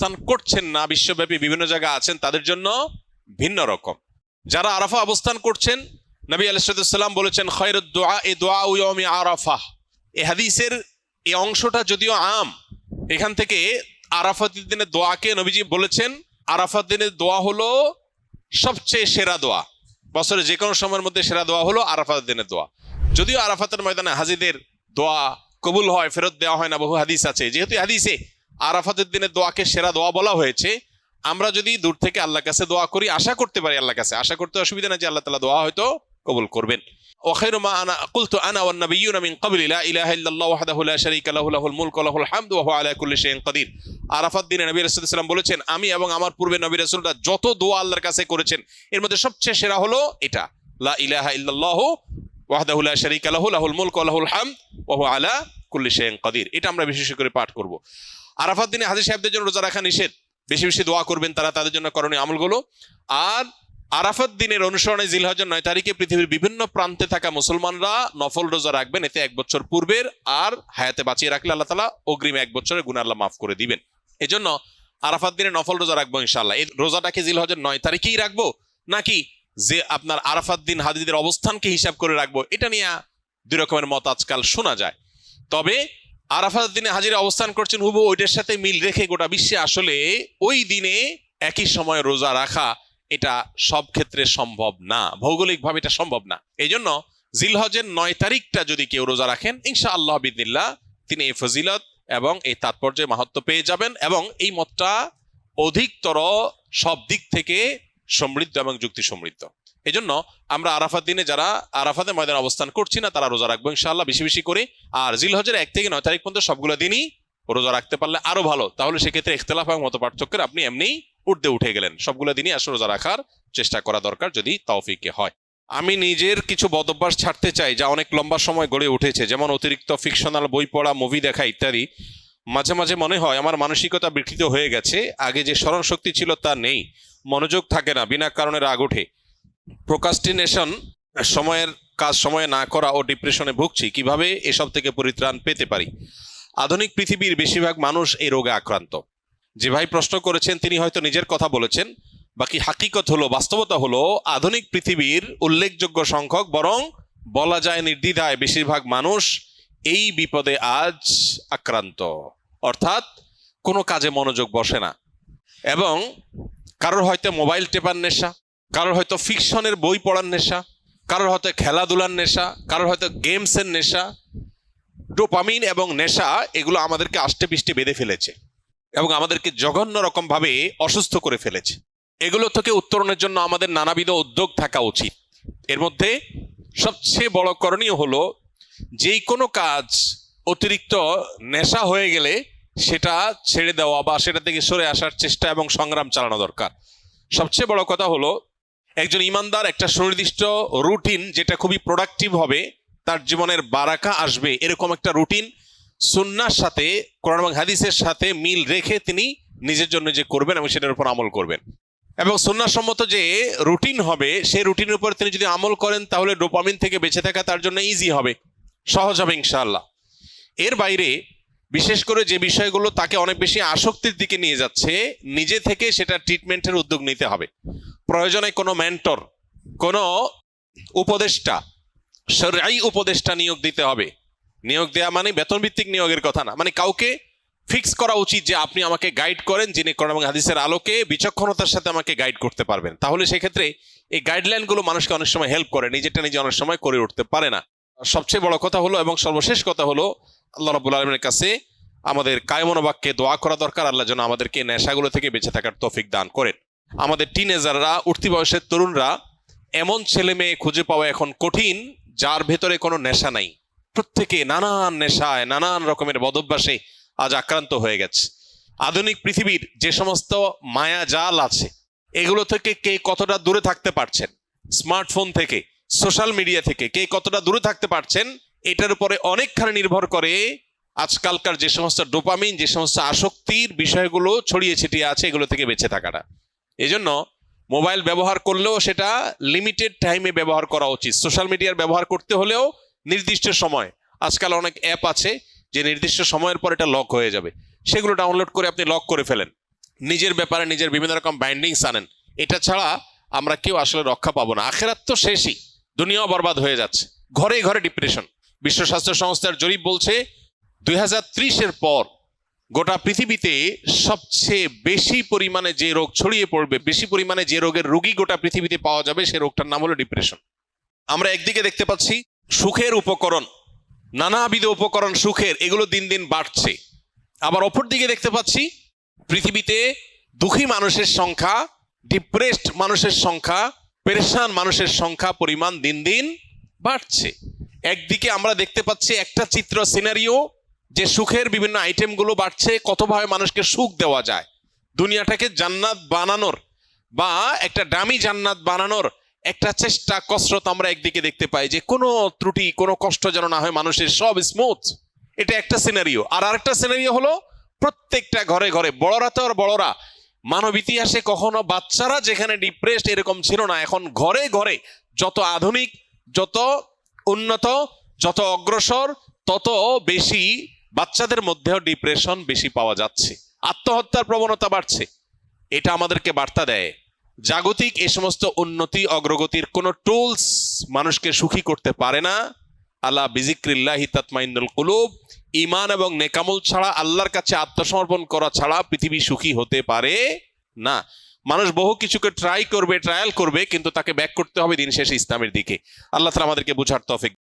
অবস্থান করছেন না, বিশ্বব্যাপী বিভিন্ন জায়গায় আছেন, তাদের জন্য ভিন্ন রকম। যারা আরাফা অবস্থান করছেন, নবী আলাইহিস সালাম বলেছেন খায়রুদ দুআ দুআ ইয়াউমি আরাফা। এই হাদিসের এই অংশটা যদিও আম, এখান থেকে আরাফাতের দিনে দোয়াকে নবীজি বলেছেন আরাফাত দিনের দোয়া হলো সবচেয়ে সেরা দোয়া, বছরের যে কোনো সময়ের মধ্যে সেরা দোয়া হলো আরাফাত দিনের দোয়া। যদিও আরাফাতের ময়দানে হাজিদের দোয়া কবুল হয়, ফেরত দেওয়া হয় না, বহু হাদিস আছে। যেহেতু হাদিসে আরাফাতের দিনের দোয়াকে সেরা দোয়া বলা হয়েছে, আমরা যদি দূর থেকে আল্লাহর কাছে দোয়া করি, আশা করতে পারি আল্লাহর কাছে, আশা করতে অসুবিধা না যে আল্লাহ তাআলা দোয়া হয়তো কবুল করবেন। وخير ما انا قلت انا والنبيون من قبل لا اله الا الله وحده لا شريك له له الملك وله الحمد وهو على كل شيء قدير। আরাফাত দিনে নবী রাসূলুল্লাহ সাল্লাল্লাহু আলাইহি ওয়াসাল্লাম বলেছেন, আমি এবং আমার পূর্বে নবী রাসূলরা যত দোয়া আল্লাহর কাছে করেছেন এর মধ্যে সবচেয়ে সেরা হলো এটা, লা ইলাহা ইল্লাল্লাহু ওয়াহদাহু লা শারীকা লাহু লাহুল মুলকু ওয়া লাহুল হামদ ওয়া হুয়া আলা কুল্লি শাইইন কাদির। এটা আমরা বিশেষ করে পাঠ করব। আরাফাত দিনে হাজী সাহেবদের জন্য রোজা রাখা নিষেধ, বেশি বেশি দোয়া করবেন তারা, তাদের জন্য করণীয় আমলগুলো। আর আরাফাত দিনের অনুসরণে জিলহজের 9 তারিখে পৃথিবীর বিভিন্ন প্রান্তে থাকা মুসলমানরা নফল রোজা রাখবেন, এতে 1 বছর পূর্বের আর হায়াতে বাঁচিয়ে রাখলে আল্লাহ তাআলা অগ্রিম 1 বছরের গুনাহ আল্লাহ মাফ করে দিবেন। এজন্য আরাফাত দিনে নফল রোজা রাখবো ইনশাআল্লাহ। এই রোজাটাকে জিলহজের 9 তারিখেই রাখবো নাকি যে আপনার আরাফাত দিন হাজিদের অবস্থানকে হিসাব করে রাখবো, এটা নিয়ে দুই রকমের মত আজকাল শোনা যায়। তবে আরাফাত দিনে হাজিরা অবস্থান করছেন হুবহু ওইটার সাথে মিল রেখে গোটা বিশ্বে আসলে ওই দিনে একই সময় রোজা রাখা এটা সব ক্ষেত্রে সম্ভব না, ভৌগোলিকভাবে এটা সম্ভব না। এই জন্য জিলহজের 9 তারিখটা যদি কেউ রোজা রাখেন ইনশাআল্লাহ বিদিনিল্লাহ তিনি এই ফজিলত এবং এই তাৎপর্যের মাহাত্ম্য পেয়ে যাবেন, এবং এই মতটা অধিকতর সব দিক থেকে সমৃদ্ধ এবং যুক্তি সমৃদ্ধ। এই জন্য আমরা আরাফাত দিনে যারা আরাফাতের ময়দানে অবস্থান করছি না তারা রোজা রাখবো ইনশাআল্লাহ বেশি বেশি করে। আর জিলহজের 1 থেকে 9 তারিখ পর্যন্ত সবগুলো দিনই রোজা রাখতে পারলে আরো ভালো, তাহলে সেক্ষেত্রে ইখতিলাফ এবং মত পার্থক্যের আপনি এমনিই উঠতে উঠে গেলেন। সবগুলো দিনই আসলে রোজা রাখার চেষ্টা করা দরকার যদি তৌফিকে হয়। আমি নিজের কিছু বদভ্যাস ছাড়তে চাই যা অনেক লম্বা সময় গড়ে উঠেছে, যেমন অতিরিক্ত ফিকশনাল বই পড়া, মুভি দেখা ইত্যাদি। মাঝে মাঝে মনে হয় আমার মানসিকতা বিকৃত হয়ে গেছে, আগে যে স্মরণ শক্তি ছিল তা নেই, মনোযোগ থাকে না, বিনা কারণে রাগ ওঠে, প্রোক্রাস্টিনেশন, সময়ের কাজ সময়ে না করা ও ডিপ্রেশনে ভুগছি। কিভাবে এসব থেকে পরিত্রাণ পেতে পারি? আধুনিক পৃথিবীর বেশিরভাগ মানুষ এই রোগে আক্রান্ত। যে ভাই প্রশ্ন করেছেন তিনি হয়তো নিজের কথা বলেছেন, বাকি হাকিকত হলো, বাস্তবতা হলো আধুনিক পৃথিবীর উল্লেখযোগ্য সংখ্যক, বরং বলা যায় নির্দ্বিধায় বেশিরভাগ মানুষ এই বিপদে আজ আক্রান্ত। অর্থাৎ কোনো কাজে মনোযোগ বসে না, এবং কারোর হয়তো মোবাইল টেপার নেশা, কারোর হয়তো ফিকশনের বই পড়ার নেশা, কারোর হয়তো খেলাধুলার নেশা, কারোর হয়তো গেমসের নেশা। ডোপামিন এবং নেশা এগুলো আমাদেরকে আষ্টে পিষ্টে বেঁধে ফেলেছে এবং আমাদেরকে জঘন্য রকম ভাবে অসুস্থ করে ফেলেছে। এগুলো থেকে উত্তরণের জন্য আমাদের নানাবিধ উদ্যোগ থাকা উচিত। এর মধ্যে সবচেয়ে বড় করণীয় হলো যেই কোনো কাজ অতিরিক্ত নেশা হয়ে গেলে সেটা ছেড়ে দেওয়া বা সেটা থেকে সরে আসার চেষ্টা এবং সংগ্রাম চালানো দরকার। সবচেয়ে বড় কথা হলো একজন ইমানদার একটা সুনির্দিষ্ট রুটিন, যেটা খুবই প্রোডাক্টিভ হবে, তার জীবনের বারাকা আসবে, এরকম একটা রুটিন সুন্নাহর সাথে, কোরআন এবং হাদিসের সাথে মিল রেখে তিনি নিজের জন্য যে করবেন এবং সেটার উপর আমল করবেন। এবং সুন্নাহ সম্মত যে রুটিন হবে সেই রুটিনের উপর তিনি যদি আমল করেন তাহলে ডোপামিন থেকে বেঁচে থাকা তার জন্য ইজি হবে, সহজ হবে ইনশাআল্লাহ। এর বাইরে বিশেষ করে যে বিষয়গুলো তাকে অনেক বেশি আসক্তির দিকে নিয়ে যাচ্ছে, নিজে থেকে সেটা ট্রিটমেন্টের উদ্যোগ নিতে হবে। প্রয়োজনে কোনো মেন্টর, কোনো উপদেষ্টা, শরঈ উপদেষ্টা নিয়োগ দিতে হবে। নিয়োগ দেওয়া মানে বেতন ভিত্তিক নিয়োগের কথা না, মানে কাউকে ফিক্স করা উচিত যে আপনি আমাকে গাইড করেন, যিনি কোরআন এবং হাদিসের আলোকে বিচক্ষণতার সাথে আমাকে গাইড করতে পারবেন। তাহলে সেক্ষেত্রে এই গাইডলাইনগুলো মানুষকে অনেক সময় হেল্প করে, নিজেরটা নিজে অনেক সময় করে উঠতে পারে না। সবচেয়ে বড় কথা হলো এবং সর্বশেষ কথা হলো আল্লাহ রাব্বুল আলামিনের কাছে আমাদের কায়মনো বাক্যে দোয়া করা দরকার, আল্লাহ যেন আমাদেরকে নেশাগুলো থেকে বেঁচে থাকার তৌফিক দান করেন। আমাদের টিনেজাররা, উঠতি বয়সের তরুণরা, এমন ছেলে মেয়ে খুঁজে পাওয়া এখন কঠিন যার ভেতরে কোনো নেশা নাই। প্রত্যেকে নানান নেশায়, নানান রকমের বদভ্যাসে আজ আক্রান্ত হয়ে গেছে। আধুনিক পৃথিবীর যে সমস্ত মায়া জাল আছে এগুলো থেকে কে কতটা দূরে থাকতে পারছেন, স্মার্টফোন থেকে, সোশ্যাল মিডিয়া থেকে কে কতটা দূরে থাকতে পারছেন, এটার উপরে অনেকখানি নির্ভর করে আজকালকার যে সমস্ত ডোপামিন, যে সমস্ত আসক্তির বিষয়গুলো ছড়িয়ে ছিটিয়ে আছে এগুলো থেকে বেঁচে থাকাটা। এই জন্য মোবাইল ব্যবহার করলেও সেটা লিমিটেড টাইমে ব্যবহার করা উচিত। সোশ্যাল মিডিয়ার ব্যবহার করতে হলেও নির্দিষ্ট সময়, আজকাল অনেক অ্যাপ আছে যে নির্দিষ্ট সময়ের পর এটা লক হয়ে যাবে, সেগুলো ডাউনলোড করে আপনি লক করে ফেলেন। নিজের ব্যাপারে নিজের বিভিন্ন রকম বাইন্ডিংস আনেন, এটা ছাড়া আমরা কেউ আসলে রক্ষা পাবো না। আখেরাত তো শেষই, দুনিয়াও বরবাদ হয়ে যাচ্ছে, ঘরে ঘরে ডিপ্রেশন। বিশ্ব স্বাস্থ্য সংস্থার জরিপ বলছে 2030-এর পর গোটা পৃথিবীতে সবচেয়ে বেশি পরিমাণে যে রোগ ছড়িয়ে পড়বে, বেশি পরিমাণে যে রোগের রোগী গোটা পৃথিবীতে পাওয়া যাবে, সে রোগটার নাম হলো ডিপ্রেশন। আমরা একদিকে দেখতে পাচ্ছি সুখের উপকরণ, নানাবিধ উপকরণ সুখের, এগুলো দিন দিন বাড়ছে। আবার অপর দিকে দেখতে পাচ্ছি পৃথিবীতে দুঃখী মানুষের সংখ্যা, ডিপ্রেসড মানুষের সংখ্যা, পেরেশান মানুষের সংখ্যা পরিমাণ দিন দিন বাড়ছে। একদিকে আমরা দেখতে পাচ্ছি একটা চিত্র সিনারিও, যে সুখের বিভিন্ন আইটেমগুলো বাড়ছে, কতভাবে মানুষকে সুখ দেওয়া যায়, দুনিয়াটাকে জান্নাত বানানোর বা একটা দামি জান্নাত বানানোর একটা চেষ্টা কসরত আমরা একদিকে দেখতে পাই, যে কোনো ত্রুটি কোনো কষ্ট যেন না হয়, মানুষের সব স্মুথ। এটা একটা সিনারিও। আর আরেকটা সিনারিও হলো প্রত্যেকটা ঘরে ঘরে, বড়রা তো আর বড়রা, মানব ইতিহাসে কখনো বাচ্চারা যেখানে ডিপ্রেসড এরকম ছিল না, এখন ঘরে ঘরে যত আধুনিক, যত উন্নত, যত অগ্রসর, তত বেশি বাচ্চাদের মধ্যেও ডিপ্রেশন বেশি পাওয়া যাচ্ছে, আত্মহত্যার প্রবণতা বাড়ছে। এটা আমাদেরকে বার্তা দেয় জাগতিক এই সমস্ত উন্নতি অগ্রগতির কোনো টুলস মানুষকে সুখী করতে পারে না। আল্লাহ বিজিক্রিল্লাহি তাতমাইন্নুল কুলুব, ঈমান এবং নেকামল ছাড়া, আল্লাহর কাছে আত্মসমর্পণ করা ছাড়া পৃথিবী সুখী হতে পারে না। মানুষ বহু কিছুকে ট্রায়াল করবে, কিন্তু তাকে ব্যাক করতে হবে দিন শেষে ইসলামের দিকে। আল্লাহ তাআলা আমাদেরকে বুঝার তৌফিক